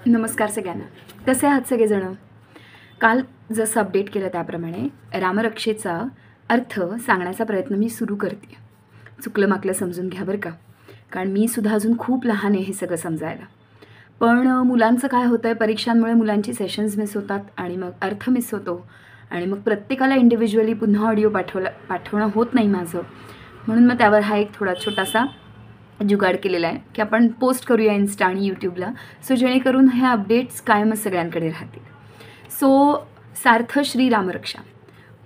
नमस्कार सगळ्यांना. कसे आहात सगळेजण? काल जसं अपडेट केलं त्याप्रमाणे रामरक्षेचा अर्थ सांगण्याचा प्रयत्न मी सुरू करते. चुकलं माकलं समजून घ्या बरं का, कारण मी सुद्धा अजून खूप लहान आहे हे सगळं समजायला. पण मुलांचं काय होतं आहे, परीक्षांमुळे मुलांची सेशन्स मिस होतात आणि मग अर्थ मिस होतो आणि मग प्रत्येकाला इंडिव्हिज्युअली पुन्हा ऑडिओ पाठवणं होत नाही माझं. म्हणून मग त्यावर हा एक थोडा छोटासा जुगाड केलेला आहे की आपण पोस्ट करूया इन्स्टा आणि यूट्यूबला, सो जेणेकरून हे अपडेट्स कायमच सगळ्यांकडे राहतील. सो सार्थ श्री रामरक्षा.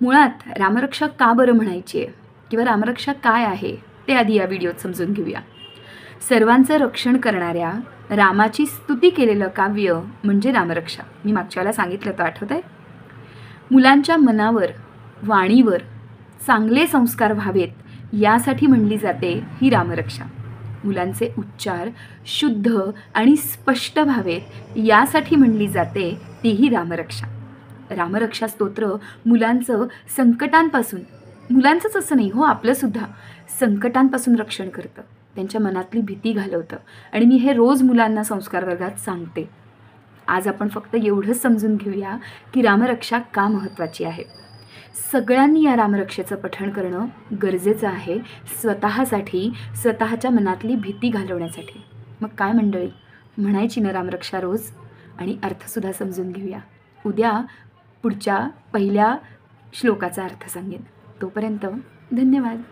मुळात रामरक्षा का बरं म्हणायची आहे किंवा रामरक्षा काय आहे ते आधी या व्हिडिओत समजून घेऊया. सर्वांचं रक्षण करणाऱ्या रामाची स्तुती केलेलं काव्य म्हणजे रामरक्षा. मी मागच्या वेळेला सांगितलं तर आठवत आहे. मुलांच्या मनावर वाणीवर चांगले संस्कार व्हावेत यासाठी म्हणली जाते ही रामरक्षा. मुलांचे उच्चार शुद्ध आणि स्पष्ट व्हावेत यासाठी म्हणली जाते तीही रामरक्षा. रामरक्षा स्तोत्र मुलांचं संकटांपासून, मुलांचंच असं नाही हो, आपलंसुद्धा संकटांपासून रक्षण करतं, त्यांच्या मनातली भीती घालवतं. आणि मी हे रोज मुलांना संस्कार वर्गात सांगते. आज आपण फक्त एवढंच समजून घेऊया की रामरक्षा का महत्त्वाची आहे. सगळ्यांनी या रामरक्षेचं पठण करणं गरजेचं आहे, स्वतःसाठी, स्वतःच्या मनातली भीती घालवण्यासाठी. मग काय मंडळी, म्हणायची ना रामरक्षा रोज, आणि अर्थसुद्धा समजून घेऊया. उद्या पुढच्या पहिल्या श्लोकाचा अर्थ सांगेन. तोपर्यंत धन्यवाद.